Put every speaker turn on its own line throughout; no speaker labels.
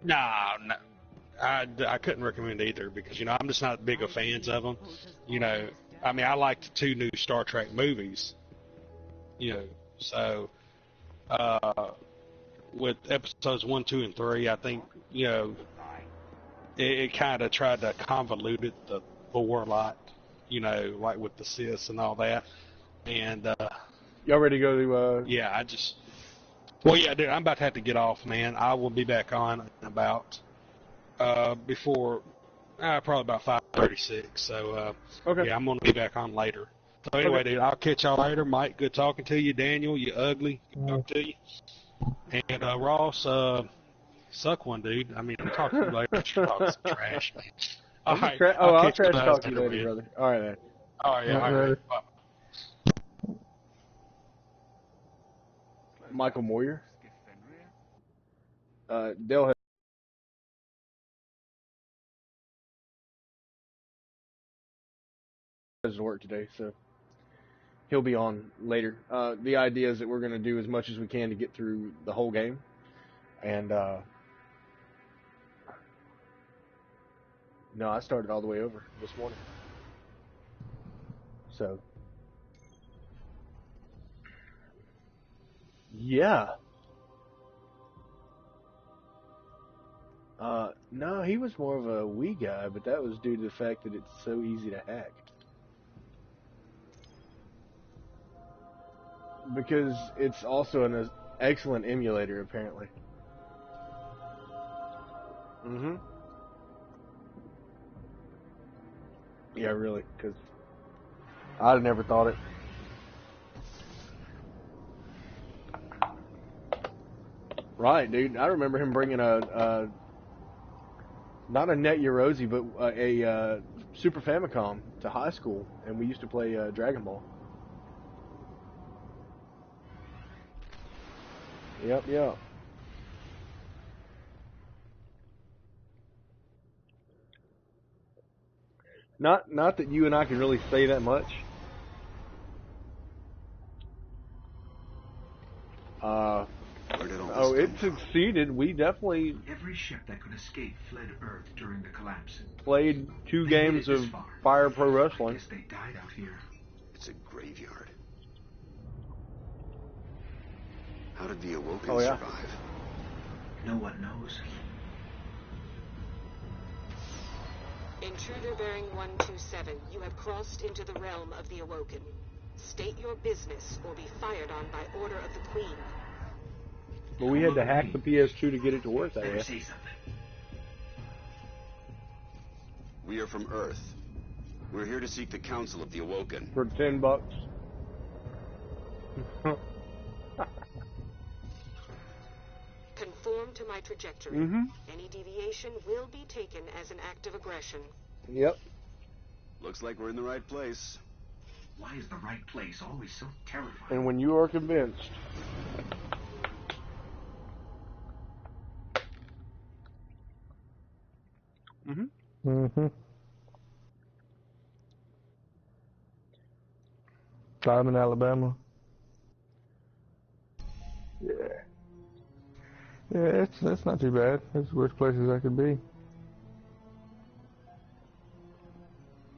Nah, no, I couldn't recommend either because I'm just not big of fans of them. I mean, I liked the two new Star Trek movies. You know, so uh, with episodes 1, 2, and 3, I think it kind of tried to convolute it the lore a lot. Like with the Sith and all that. And
y'all ready to go to?
Yeah, well, yeah, dude, I'm about to have to get off, man. I will be back on in about before probably about 5:36. So
Okay.
yeah, I'm gonna be back on later. So anyway, dude, I'll catch y'all later. Mike, good talking to you. Daniel, you ugly, good talking to you. And Ross, suck one, dude. I mean, I'll talk to you later. You're talking some trash, man. All right,
I'll trash talk to you later, brother. All right, man.
All right, yeah, all right. Bye.
Michael Moyer. Dale has to work today, so he'll be on later. The idea is that we're going to do as much as we can to get through the whole game, and no, I started all the way over this morning, so yeah. No, he was more of a Wii guy, but that was due to the fact that it's so easy to hack. Because it's also an excellent emulator, apparently. Mm-hmm. Yeah, really, because I'd never thought it. Right, dude. I remember him bringing not a Net Yaroze, but a Super Famicom to high school, and we used to play Dragon Ball. Yep. Not that you and I can really say that much. It succeeded. We definitely
every ship that could escape fled Earth during the collapse.
Played 2 games of Fire Pro Wrestling.
I guess they died out here.
It's a graveyard. How did the Awoken survive?
No one knows.
Intruder bearing 127, you have crossed into the realm of the Awoken. State your business or be fired on by order of the Queen.
But we had to hack the PS2 to get it to work that way.
Say something.
We are from Earth. We're here to seek the Council of the Awoken.
For $10.
Conform to my trajectory. Any deviation will be taken as an act of aggression.
Yep.
Looks like we're in the right place.
Why is the right place always so terrifying?
And when you are convinced.
I'm in Alabama. Yeah. Yeah, it's not too bad. It's the worst places I could be.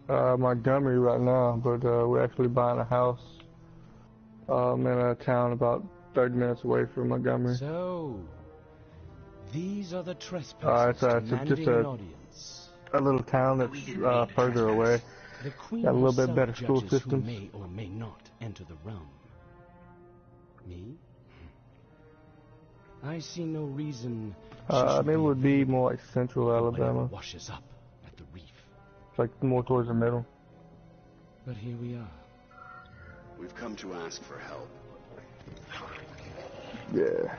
Montgomery right now, but we're actually buying a house in a town about 30 minutes away from Montgomery.
So, these are the trespassers demanding an audience.
A little town that's further away.
The Queen
got a little bit better school
systems.
systems.
May or may not enter the realm. Me? I see no reason.
Maybe it would be more like central Alabama.
Washes up at the reef.
It's like more towards the middle.
But here we are.
We've come to ask for help.
Yeah.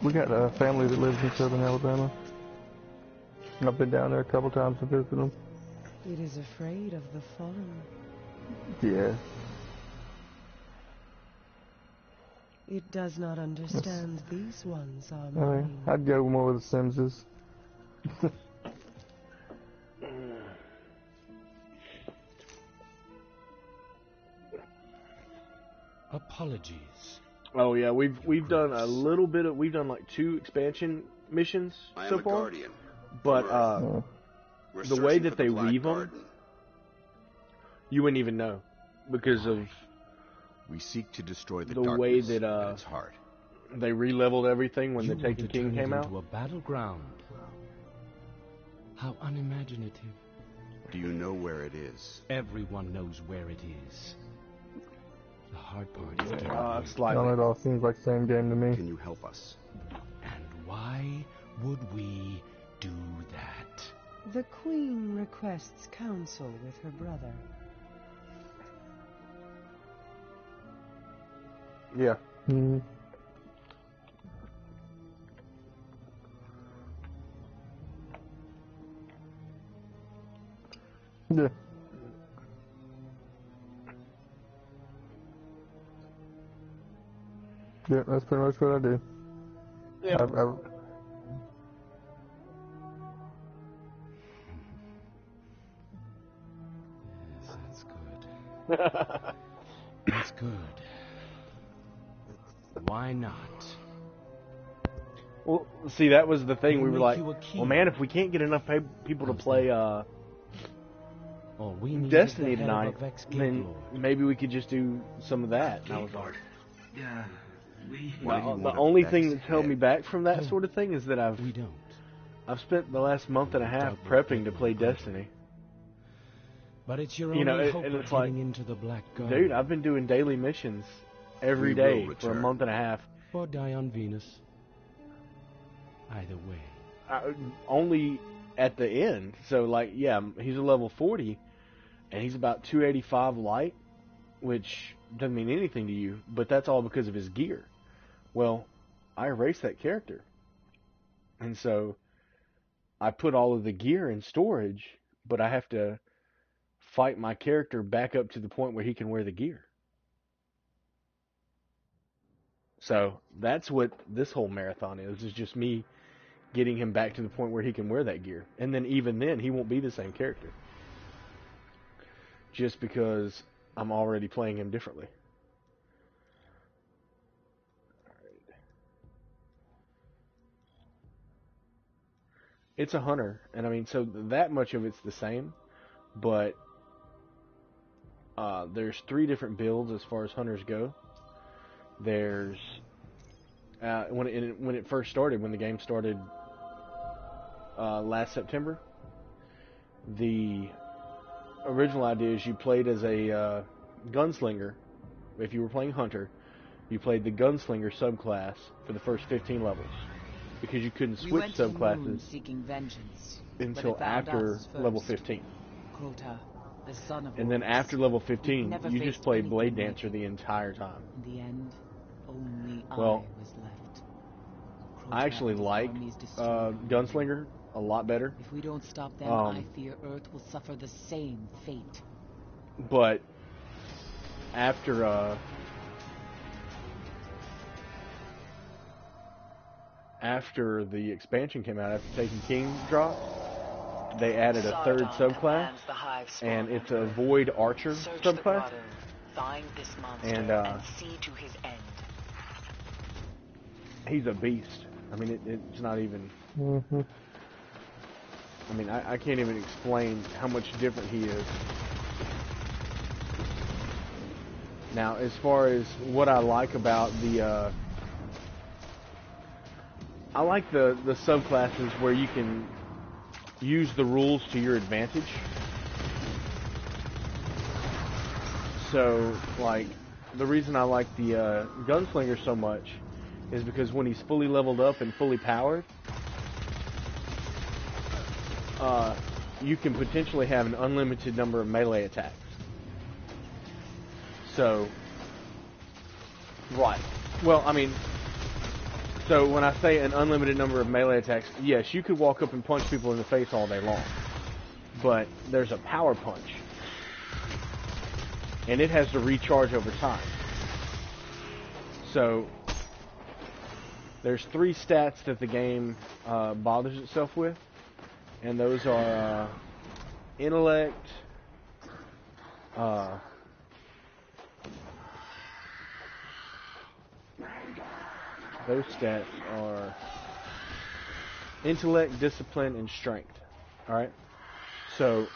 We got a family that lives in southern Alabama. I've been down there a couple times to visit them.
It is afraid of the fallen.
Yeah.
It does not understand these ones are mine.
I mean, I'd go more with the Simses.
Apologies.
Oh yeah, we've done a little bit of, we've done like 2 expansion missions
I am
so
a
far,
guardian.
but
We're
the way
searching
that
for
they
the Black
weave them,
Garden.
you wouldn't even know because of
We seek to destroy the
the
darkness
way that
at its heart.
they re-leveled everything when
You
the
want
Taken
to
King
turn it
came out.
into a battleground. How unimaginative.
Do you know where it is?
Everyone knows where it is. The hard part is getting there.
Slightly.
No, it all seems like the same game to me.
Can you help us?
And why would we do that?
The Queen requests counsel with her brother.
Yeah.
Mm-hmm. Yeah. Yeah, that's pretty much what I do.
Yeah.
Yes, that's good. That's good. Why not?
Well, see, that was the thing.
We'll
We were
make
like,
you a key.
well, man, if we can't get enough people to play
All we need
Destiny
is the head of
tonight,
a Vex
then
Gate Lord.
maybe we could just do some of that. And I was like,
Yeah, we...
Why do you
the
want a
only
Vex
thing that's held me
head?
back from that sort of thing is that
We don't.
I've spent the last month and a half prepping to play Destiny.
But it's your
You know,
only hope
and
of
it's like,
getting into the Black Garden.
Dude, I've been doing daily missions every
We
day
will
for a
return.
month and a half.
Or die on Venus. Either way.
Only at the end. So, like, yeah, he's a level 40, and he's about 285 light, which doesn't mean anything to you, but that's all because of his gear. Well, I erased that character. And so, I put all of the gear in storage, but I have to fight my character back up to the point where he can wear the gear. So, that's what this whole marathon is just me getting him back to the point where he can wear that gear. And then even then, he won't be the same character. Just because I'm already playing him differently. It's a hunter, and I mean, so that much of it's the same, but there's 3 different builds as far as hunters go. There's when it first started, when the game started last September, the original idea is you played as a gunslinger. If you were playing hunter, you played the gunslinger subclass for the first 15 levels, because you couldn't switch subclasses
seeking vengeance,
until after level 15.
Crota, the son of
And then after level 15,
never
you just
faced
played
anything
Blade
like
Dancer the entire time.
In the end, only
Well,
I was left.
I actually like Gunslinger a lot better.
If we don't stop them, I fear Earth will suffer the same fate.
But after the expansion came out, after Taken King dropped, they added a 3rd subclass, and it's a Void Archer subclass.
Find this monster
and
see to his end.
He's a beast. I mean, it's not even...
Mm-hmm.
I mean, I can't even explain how much different he is. Now, as far as what I like about the... I like the subclasses where you can use the rules to your advantage. So, like, the reason I like the Gunslinger so much is because when he's fully leveled up and fully powered, you can potentially have an unlimited number of melee attacks. So, right. Well, I mean, so when I say an unlimited number of melee attacks, yes, you could walk up and punch people in the face all day long. But there's a power punch. And it has to recharge over time. So, there's 3 stats that the game bothers itself with. And those are intellect, those stats are intellect, discipline, and strength. Alright? So,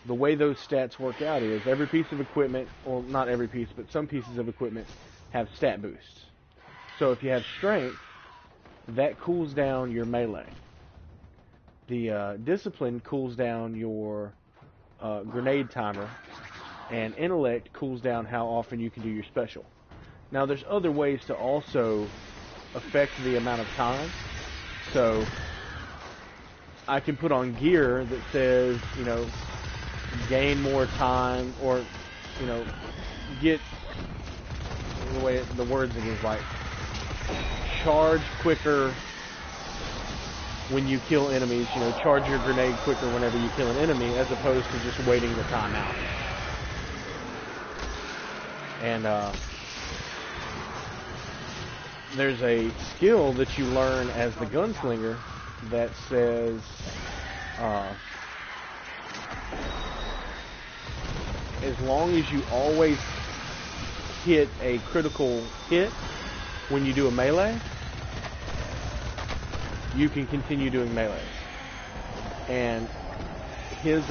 the way those stats work out is every piece of equipment, well, not every piece, but some pieces of equipment have stat boosts. So if you have strength, that cools down your melee. The discipline cools down your grenade timer, and intellect cools down how often you can do your special. Now there's other ways to also affect the amount of time. So I can put on gear that says, you know, gain more time, or, you know, get, the way the wording is like, charge quicker when you kill enemies, you know, charge your grenade quicker whenever you kill an enemy, as opposed to just waiting the time out. And there's a skill that you learn as the gunslinger that says as long as you always hit a critical hit when you do a melee, you can continue doing melee. And his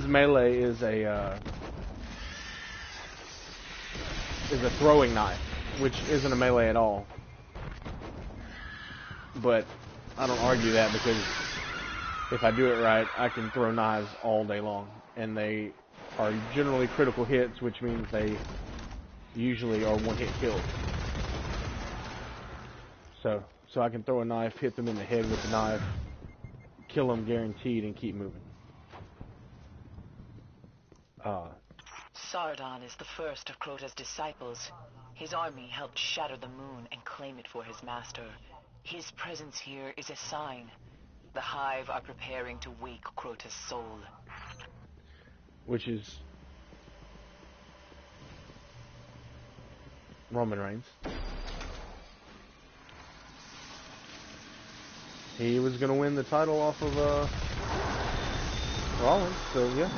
melee is a throwing knife, which isn't a melee at all. But I don't argue that, because if I do it right, I can throw knives all day long, and they are generally critical hits, which means they usually are one-hit kills. So I can throw a knife, hit them in the head with the knife, kill them guaranteed, and keep moving.
Sardon is the first of Crota's disciples. His army helped shatter the moon and claim it for his master. His presence here is a sign. The Hive are preparing to wake Crota's soul.
Which is Roman Reigns. He was going to win the title off of Rollins, so yeah.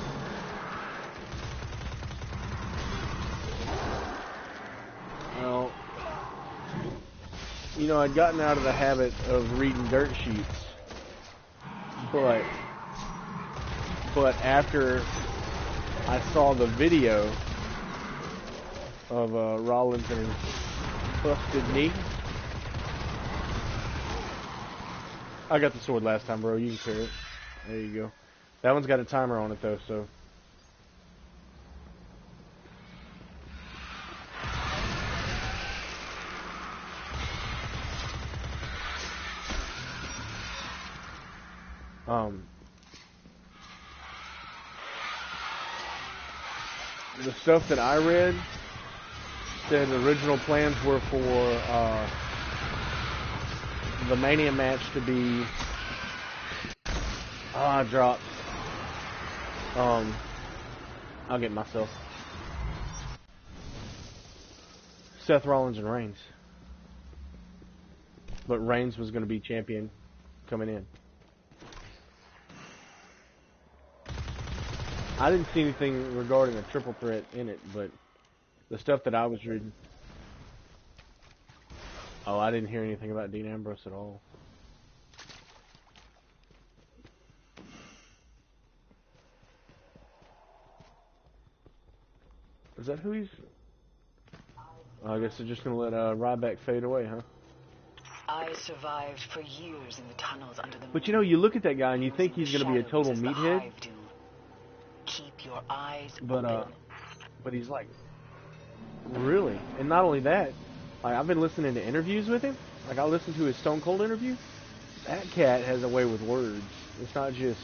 Well, you know, I'd gotten out of the habit of reading dirt sheets, but after I saw the video of Rollins and his busted knee, I got the sword last time, bro. You can clear it. There you go. That one's got a timer on it, though, so. The stuff that I read said the original plans were for the Mania match to be I dropped I'll get myself Seth Rollins and Reigns, but Reigns was going to be champion coming in. I didn't see anything regarding a triple threat in it, but the stuff that I was reading, I didn't hear anything about Dean Ambrose at all. Is that who he's... I guess they're just going to let Ryback fade away, huh?
I survived for years in the tunnels under the moon.
But you know, you look at that guy and you think he's going to be a total meathead.
Keep your eyes open.
But he's like, really? And not only that, like, I've been listening to interviews with him. Like, I listened to his Stone Cold interview. That cat has a way with words. It's not just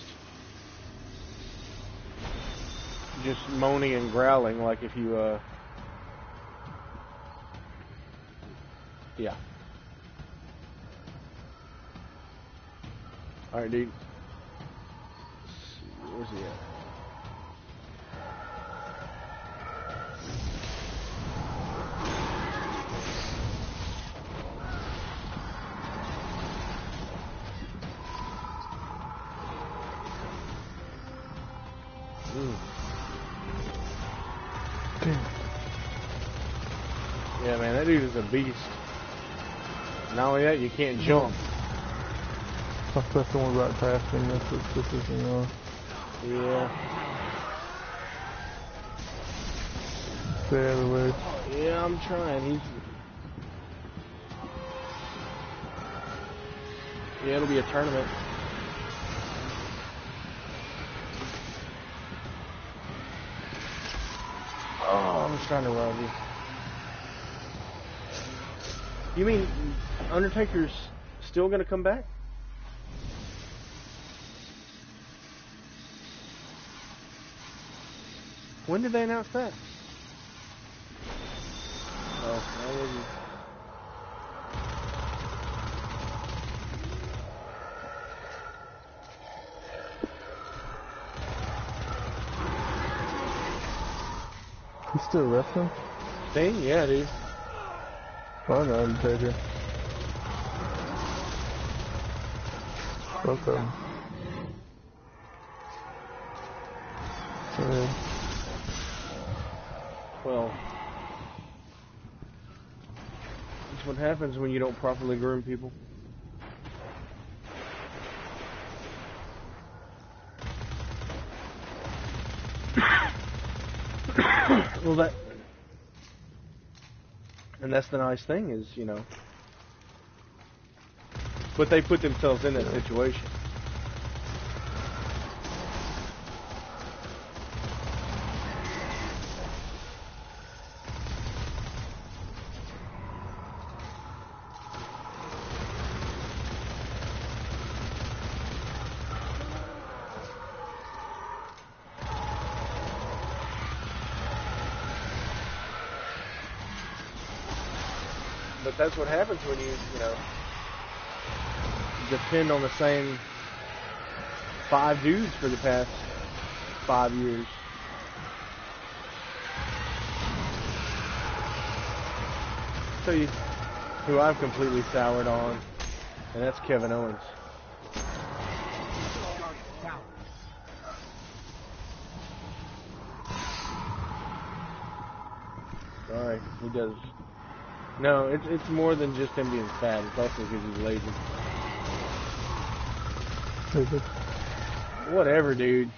moaning and growling like if you, yeah. Alright, dude. Where's he at? Yeah, man, that dude is a beast. Not only that, you can't jump.
That's the one right past him. This is, you know.
Yeah.
Stay out of the way.
Yeah, I'm trying. Yeah, it'll be a tournament. Oh, I'm just trying to rob you. You mean Undertaker's still gonna come back? When did they announce that? Oh, that wasn't.
He's still wrestling?
Sting? Yeah, dude.
Oh, no, Undertaker. Both of them. Sorry.
Well, that's what happens when you don't properly groom people. Well, and that's the nice thing is, you know, but they put themselves in that situation. But that's what happens when you know, depend on the same 5 dudes for the past 5 years. I'll tell you who I've completely soured on, and that's Kevin Owens. Sorry, he does. No, it's more than just him being fat. It's also because he's lazy. Whatever, dude.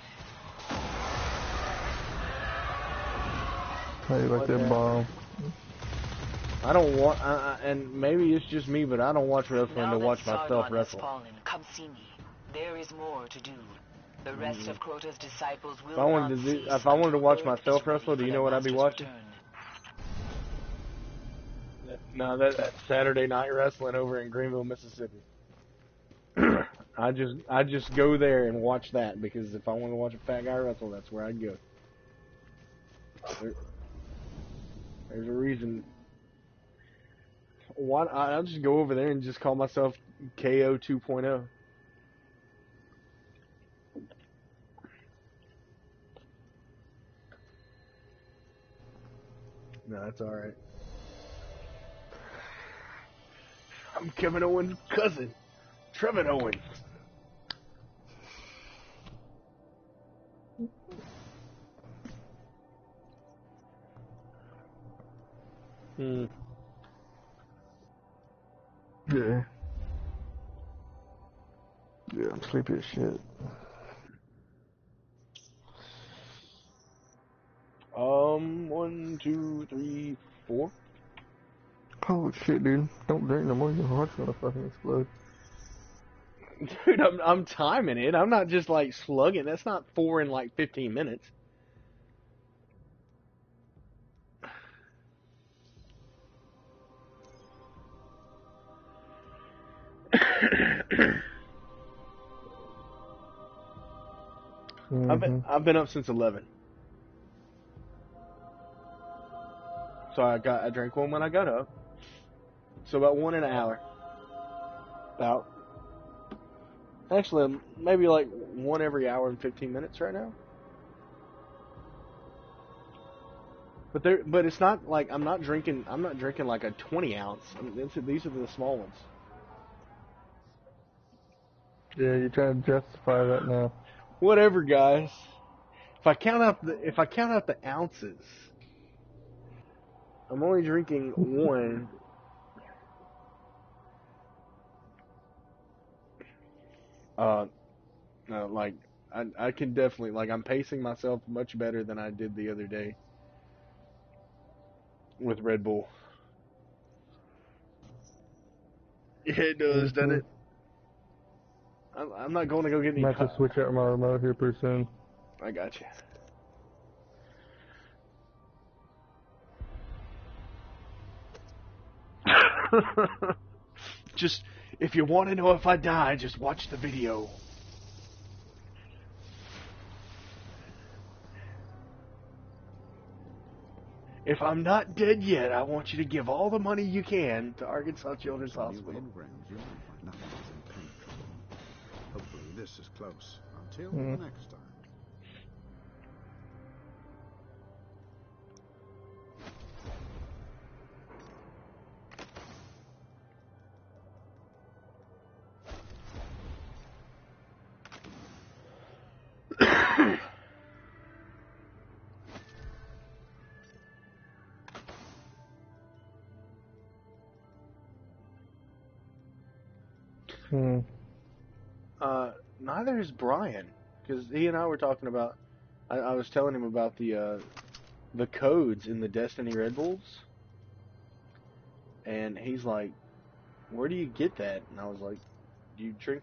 How you like that bomb?
I don't want, and maybe it's just me, but I don't watch wrestling to watch myself wrestle.
Fallen, come see me. There is more to do. The rest of Crota's disciples will
if I wanted to watch myself wrestle, do you know what I'd be watching? No, that's Saturday Night Wrestling over in Greenville, Mississippi. I just go there and watch that because if I want to watch a fat guy wrestle, that's where I'd go. There's a reason. Why I'll just go over there and just call myself KO 2.0. No, that's all right. I'm Kevin Owens' cousin, Trevin Owens.
Yeah. Yeah, I'm sleepy as shit.
1, 2, 3, 4.
Holy shit, dude. Don't drink no more, your heart's gonna fucking explode.
Dude, I'm timing it. I'm not just like slugging. That's not 4 in like 15 minutes. I've been up since 11. So I drank one when I got up. So about 1 in an hour. Actually, maybe like 1 every hour and 15 minutes right now. But it's not like I'm not drinking like a 20 ounce. I mean, these are the small ones.
Yeah, you're trying to justify that now.
Whatever, guys. If I count out the ounces, I'm only drinking 1. No, like, I can definitely, like, I'm pacing myself much better than I did the other day with Red Bull. Yeah, it does, doesn't it? I'm not going to go get any.
I might have to switch out my remote here pretty soon.
I got you. Just, if you want to know if I die, just watch the video. If I'm not dead yet, I want you to give all the money you can to Arkansas Children's Hospital.
Hopefully this is close. Until next time.
Neither is Brian, because he and I were talking about. I was telling him about the codes in the Destiny Red Bulls, and he's like, "Where do you get that?" And I was like, "You drink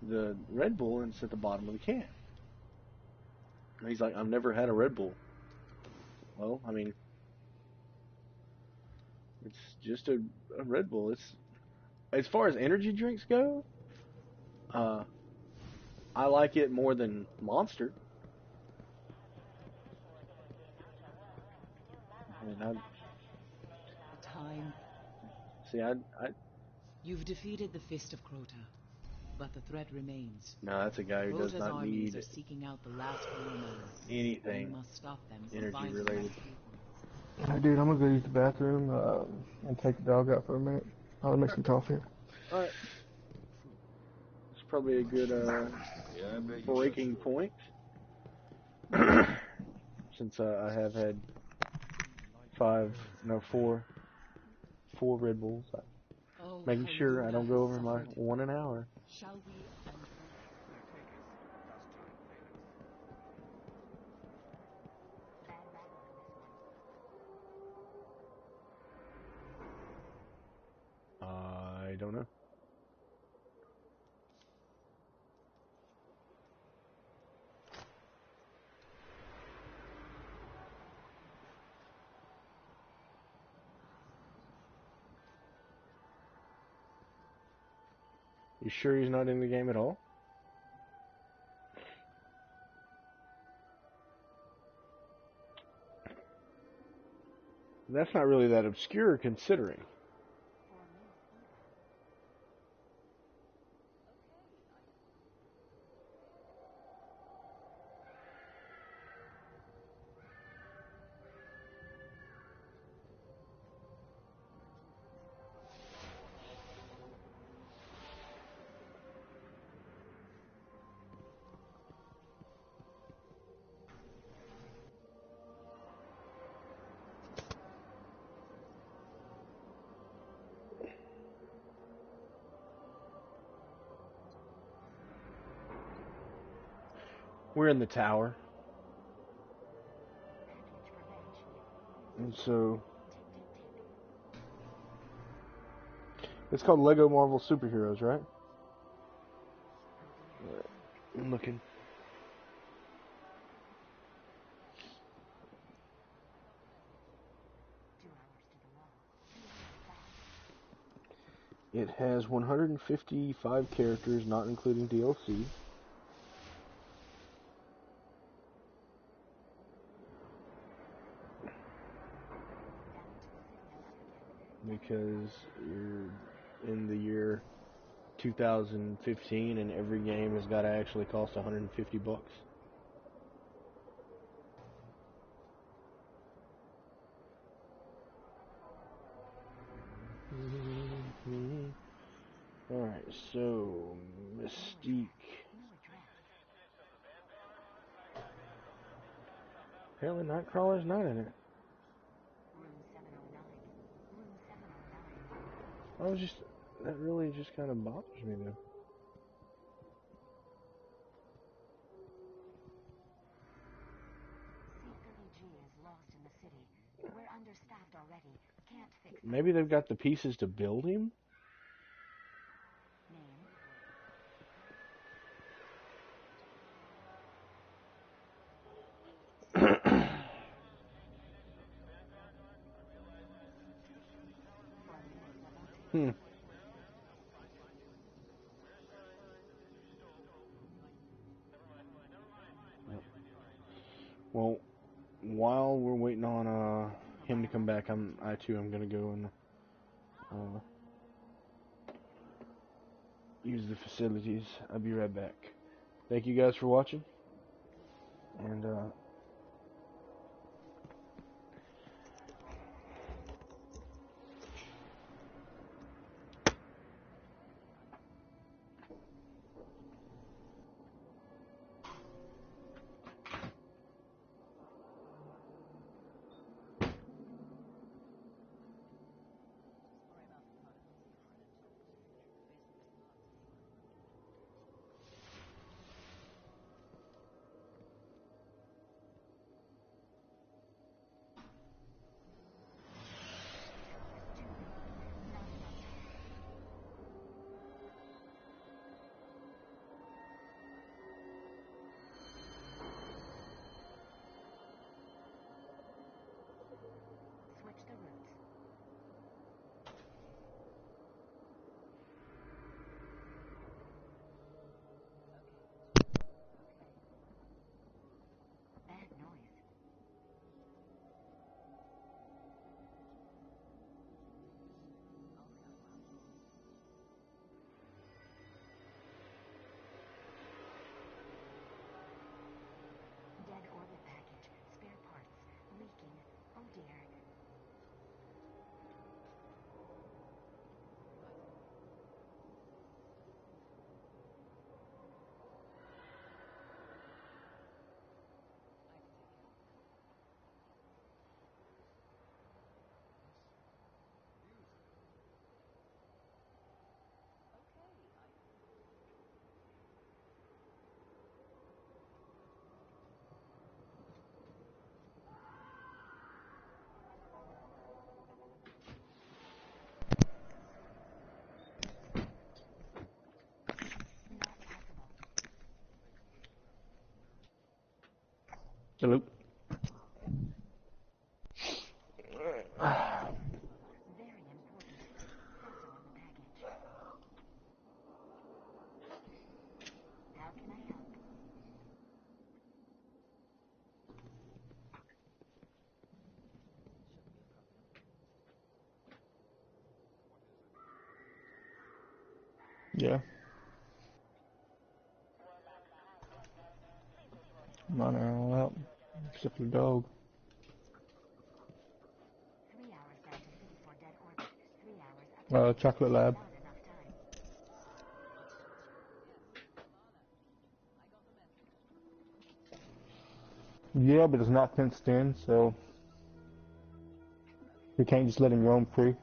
the Red Bull and it's at the bottom of the can." And he's like, "I've never had a Red Bull." Well, I mean, it's just a Red Bull. It's, as far as energy drinks go, I like it more than Monster. And
Time.
See,
You've defeated the Fist of Crota, but the threat remains.
No, that's a guy who does
Crota's
not
armies
need
are seeking out the last Corona.
anything
We must stop them from
energy
binding
related.
Hey, dude, I'm gonna go use the bathroom and take the dog out for a minute. I'll make some coffee.
Alright. It's probably a good breaking point. Since I have had four Red Bulls. Making sure I don't go over my 1 an hour.
Shall we?
I don't know. You sure he's not in the game at all? That's not really that obscure considering. We're in the tower. And so it's called Lego Marvel Superheroes, right? I'm looking. It has 155 characters, not including DLC. Because you're in the year 2015 and every game has got to actually cost $150. Alright, so Mystique. Apparently Nightcrawler's not in it. That really just kind of bothers me though. maybe they've got the pieces to build him? Hmm. Well, while we're waiting on him to come back, I too am gonna go and use the facilities. I'll be right back. Thank you guys for watching, and hello.
Yeah. Mine are all out, except for the dog. Chocolate Lab. Yeah, but it's not fenced in, so we can't just let him roam free.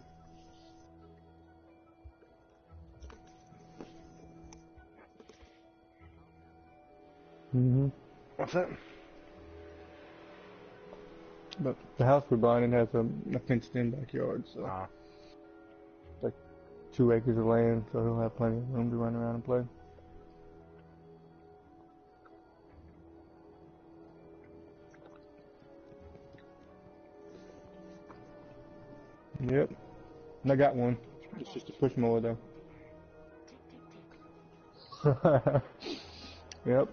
What's that?
But the house we're buying has a fenced-in backyard, so it's like 2 acres of land, so he'll have plenty of room to run around and play. Yep, and I got one. It's just a push mower though. Yep.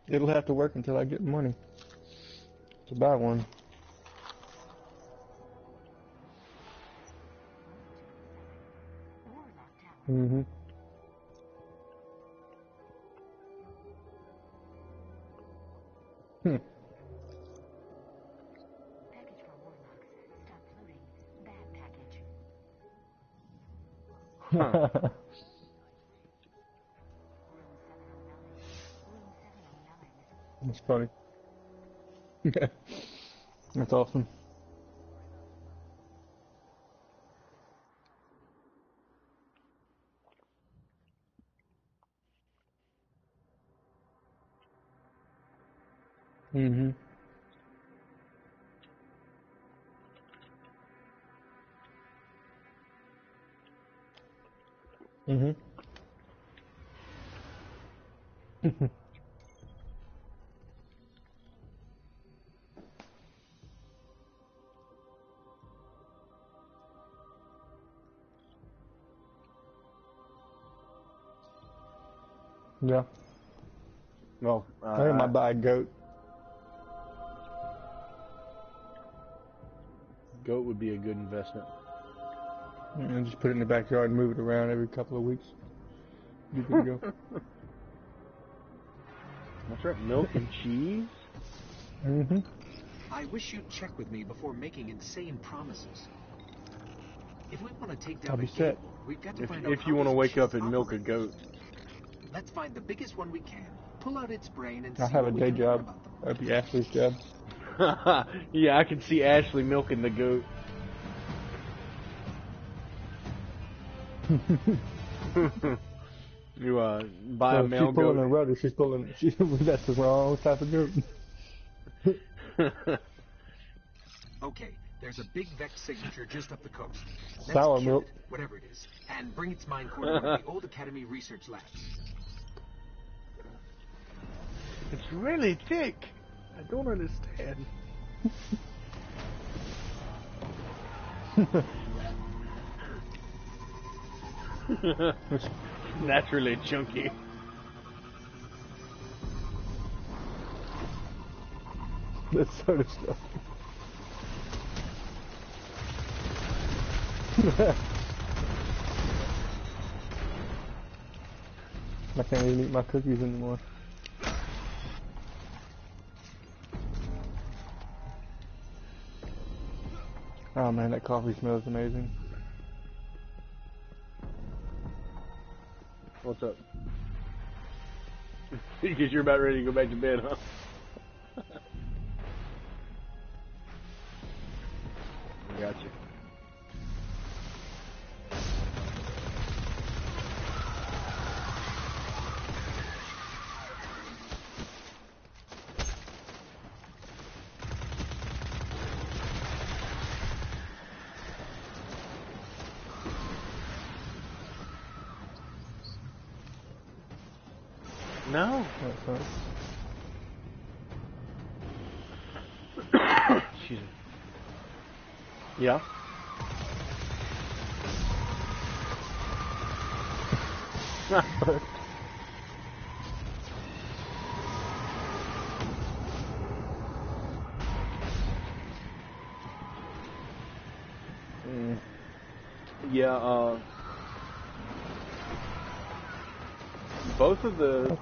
It'll have to work until I get money to buy one. Hmm.
Huh.
That's funny. That's awesome. Hmm. Mm-hmm. Yeah.
Well,
I think I might buy a goat.
Goat would be a good investment.
And just put it in the backyard and move it around every couple of weeks. You good to go.
That's right. Milk and cheese.
Mm-hmm.
I wish you'd check with me before making insane promises. If we want to take down
I'll be
the
set.
cable, we've got to find out
If you
how
want to
this
wake up
machine
and milk a
operates.
goat.
Let's find the biggest one we can, pull out its brain, and
I
see
have a
what we
day
can learn
job.
about them.
That'd be Ashley's job.
Yeah, I can see Ashley milking the goat. You buy a male
she's pulling
goat.
a rudder. That's the wrong type of goat.
Okay, there's a big Vex signature just up the coast. Let's
Sour
kill
milk.
it, whatever it is, and bring its mind core to one of the old Academy research labs.
It's really thick. I don't understand. Naturally chunky.
That sort of stuff. I can't even eat my cookies anymore. Oh man, that coffee smells amazing.
What's up? Because you're about ready to go back to bed, huh? I got you. No. Excuse me. Yeah. Yeah, both of the,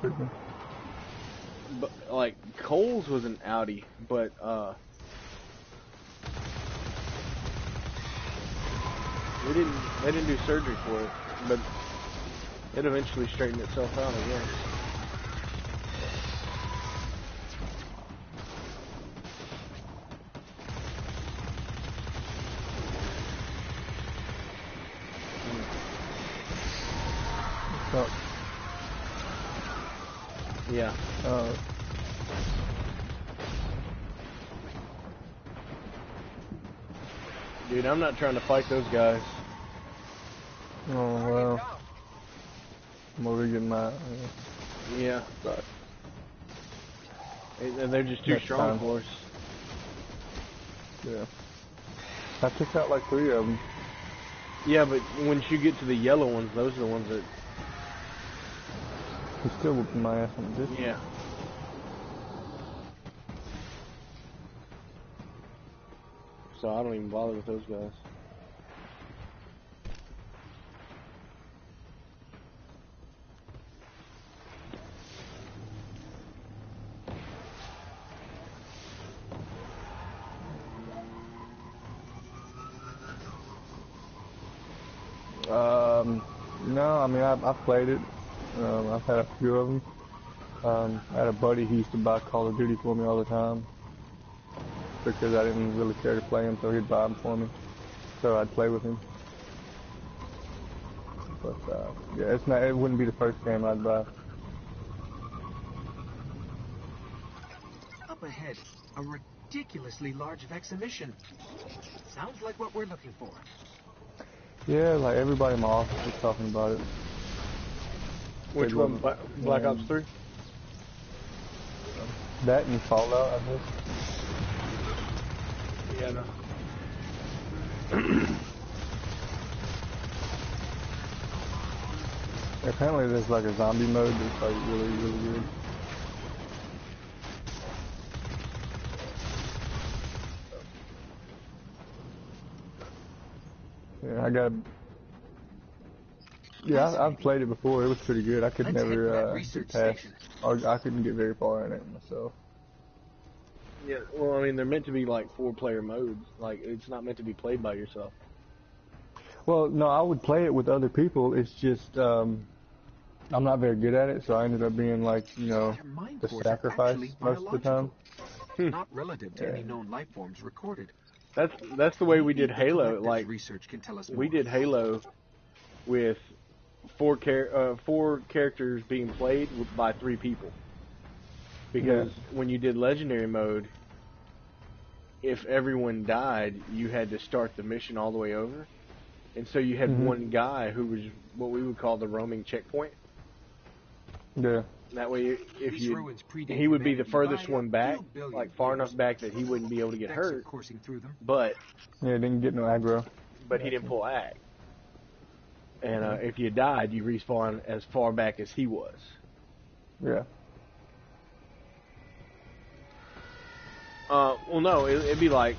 like, Cole's was an Audi, but, they didn't do surgery for it, but it eventually straightened itself out, I guess.
So,
yeah. Dude, I'm not trying to fight those guys.
Oh well. I'm already getting my.
Yeah.
But
And they're just too strong for us.
Yeah. I took out like 3 of them.
Yeah, but once you get to the yellow ones, those are the ones that.
He's still whooping my ass on this.
Yeah. So I don't even bother with those guys.
No, I mean I've played it. I've had a few of them. I had a buddy who used to buy Call of Duty for me all the time because I didn't really care to play him, so he'd buy them for me. So I'd play with him. But yeah, it's not. It wouldn't be the first game I'd buy.
Up ahead, a ridiculously large Vex emission. Sounds like what we're looking for.
Yeah, like everybody in my office is talking about it.
Which one? Black Ops 3?
That and Fallout, I guess.
Yeah, no.
Apparently there's like a zombie mode that's like really, really good. Yeah, I've played it before. It was pretty good. I could never get past, or I couldn't get very far in it myself.
Yeah, well, I mean, they're meant to be like 4-player modes. Like, it's not meant to be played by yourself.
Well, no, I would play it with other people. It's just, I'm not very good at it, so I ended up being like, you know, the sacrifice most of the time.
Not relative to any known life forms recorded.
That's the way we did Halo. Like,
research can tell us
we did Halo with 4 characters being played by 3 people. Because when you did Legendary mode, if everyone died, you had to start the mission all the way over. And so you had one guy who was what we would call the roaming checkpoint.
Yeah.
That way, he would be the furthest one back, like far enough back that he wouldn't be able to get hurt. But
yeah, didn't get no aggro.
But he didn't pull ag. And if you died, you respawn as far back as he was.
Yeah.
Well, no, it'd be like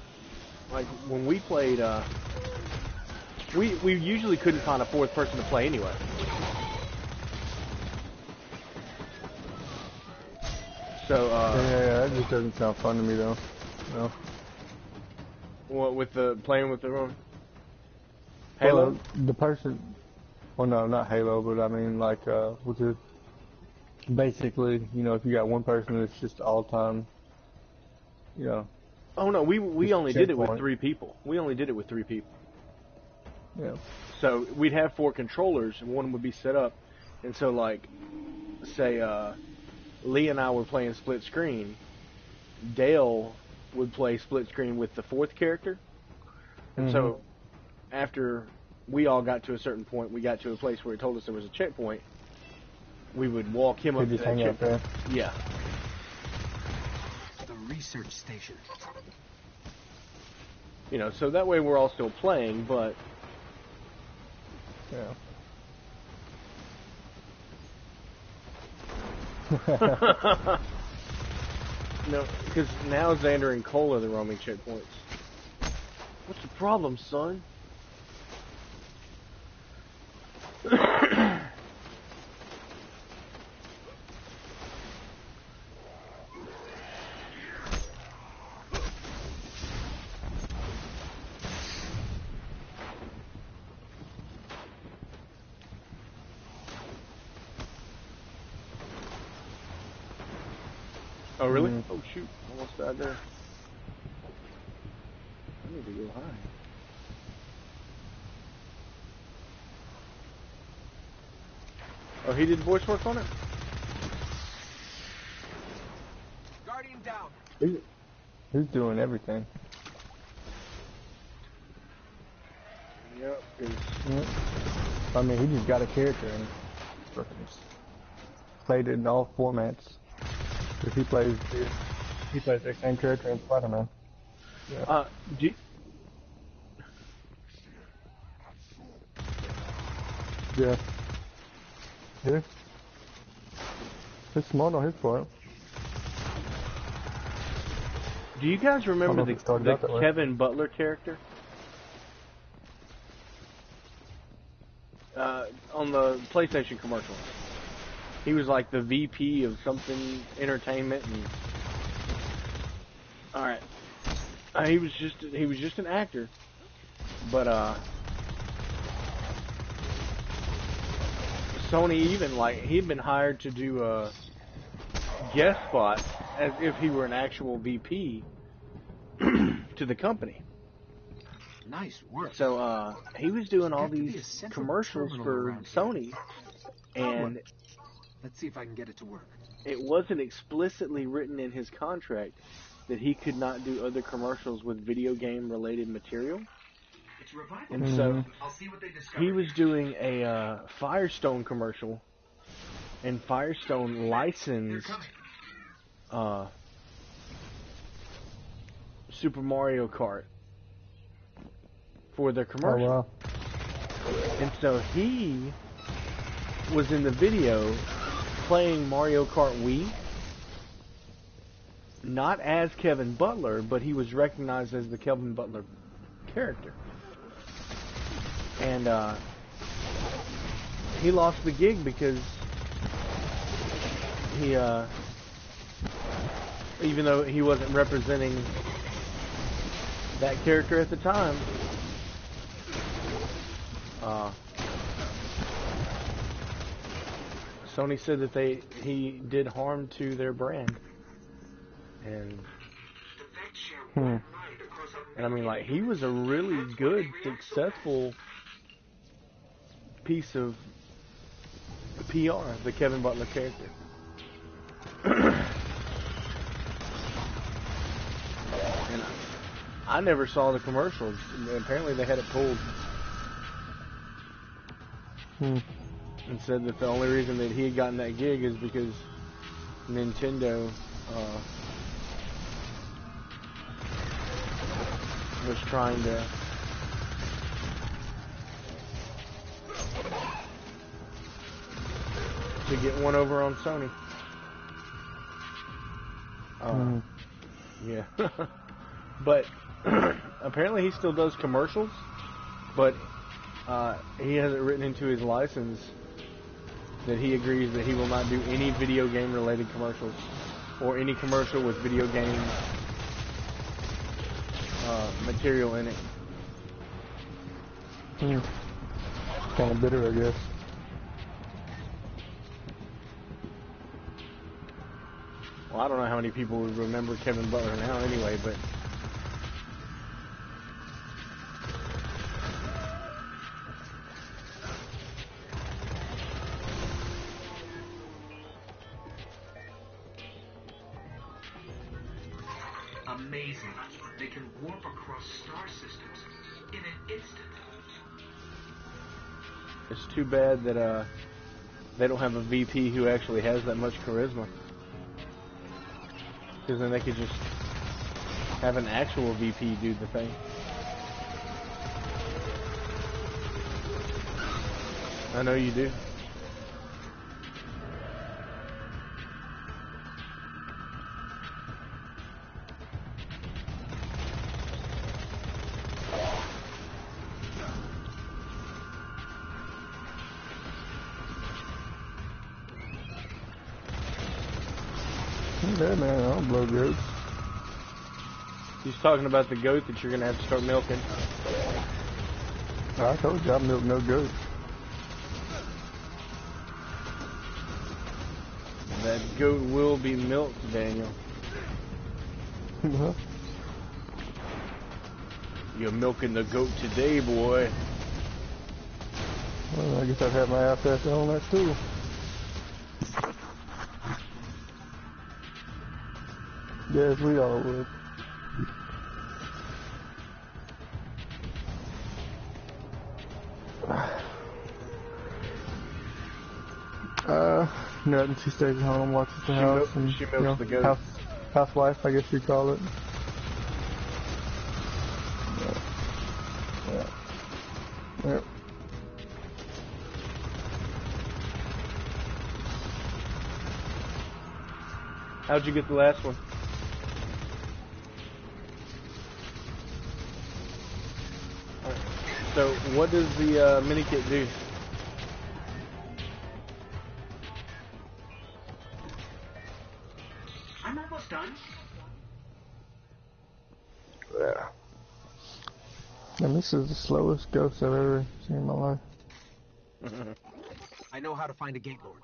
when we played. We usually couldn't find a 4th person to play anyway. So
yeah, that just doesn't sound fun to me though. No.
What with the playing with the Halo?
Well, the person. Well, no, not Halo, but I mean like with the. Basically, you know, if you got one person that's just all time. You know.
Oh no, we only did it with 3 people. We only did it with 3 people.
Yeah.
So we'd have 4 controllers, and one would be set up. And so, like, say, Lee and I were playing split screen. Dale would play split screen with the 4th character. And so, after we all got to a certain point, we got to a place where it told us there was a checkpoint. We would walk him up to that checkpoint. Yeah.
The research station.
You know, so that way we're all still playing, but...
Yeah.
No, because now Xander and Cole are the roaming checkpoints. What's the problem, son? Oh, really? Oh, shoot. Almost died there. I need to go high. Oh, he did voice work on it?
Guardian down.
He's doing everything.
Yep.
I mean, he just got a character and played it in all formats. Because he plays the same character in Spider-Man. Yeah. Yeah. Yeah. It's smart on his part.
Do you guys remember the Kevin Butler character? On the PlayStation commercial. He was like the VP of something entertainment, and all right, he was just an actor, but Sony even like he'd been hired to do a guest spot as if he were an actual VP to the company.
Nice work.
So he was doing all these commercials for Sony, and
let's see if I can get it to work.
It wasn't explicitly written in his contract that he could not do other commercials with video game related material. And so he was doing a Firestone commercial and Firestone licensed Super Mario Kart for their commercial.
Oh, wow.
And so he was in the video playing Mario Kart Wii, not as Kevin Butler, but he was recognized as the Kevin Butler character. And he lost the gig because he, even though he wasn't representing that character at the time, Sony said that he did harm to their brand, and I mean, like, he was a really good, successful piece of PR, the Kevin Butler character. And I never saw the commercials. Apparently they had it pulled. And said that the only reason that he had gotten that gig is because Nintendo was trying to get one over on Sony. Yeah. But apparently he still does commercials, but he has it written into his license that he agrees that he will not do any video game related commercials or any commercial with video game material in it.
Kind of bitter, I guess.
Well, I don't know how many people would remember Kevin Butler now anyway, but
amazing. They can warp across star systems in an instant.
it's too bad that they don't have a VP who actually has that much charisma. Because then they could just have an actual VP do the thing. I know you do.
Yeah, man, I don't blow goats.
He's talking about the goat that you're going to have to start milking.
I told you I milk no goats.
That goat will be milked, Daniel. You're milking the goat today, boy.
Well, I guess I'd have my ass on that too. Yes, we all would. Nothing. She stays at home, watches the house, and
she milks the goat.
Housewife, I guess you call it. Yeah. Yep.
How'd you get the last one? Right. So, what does the mini kit do?
I'm almost done.
Yeah. And this is the slowest ghost I've ever seen in my life.
I know how to find a Gate Lord.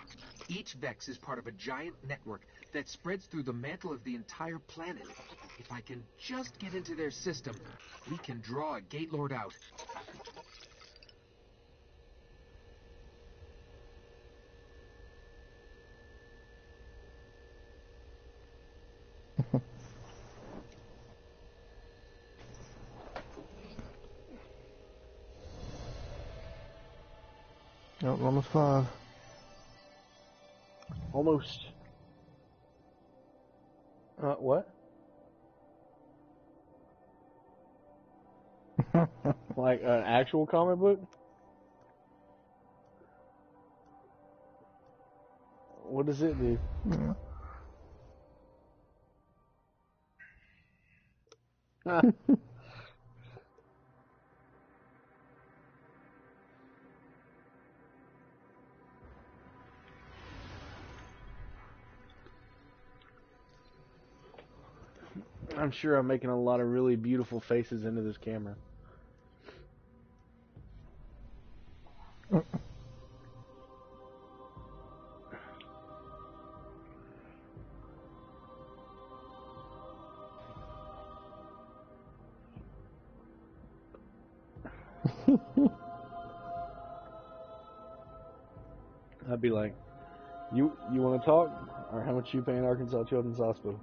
Each Vex is part of a giant network that spreads through the mantle of the entire planet. If I can just get into their system, we can draw a Gate Lord out.
Nope, almost 5.
Almost. What? Like an actual comic book? What does it do? Yeah. I'm sure I'm making a lot of really beautiful faces into this camera. I'd be like, you want to talk? Or how much you paying Arkansas Children's Hospital?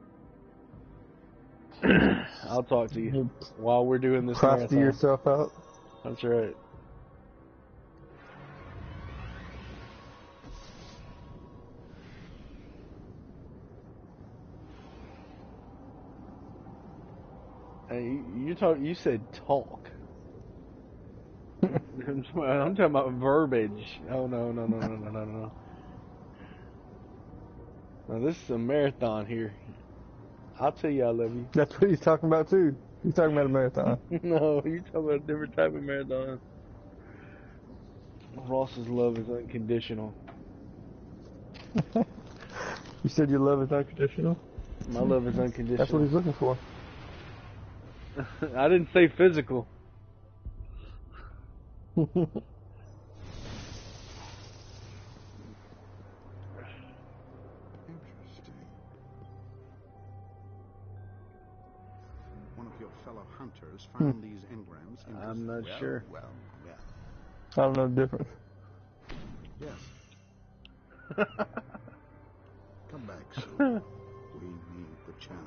I'll talk to you while we're doing this marathon.
Prosty yourself out.
That's right. Hey, you said talk. I'm talking about verbiage. Oh no. Now this is a marathon here. I'll tell you I love you.
That's what he's talking about too. He's talking about a marathon.
No, you're talking about a different type of marathon. Ross's love is unconditional.
You said your love is unconditional?
My love is unconditional.
That's what he's looking for.
I didn't say physical.
One of your fellow hunters found these engrams in
I'm not sure.
Well.
I don't know the difference.
Yes. Come back soon. We need the channel.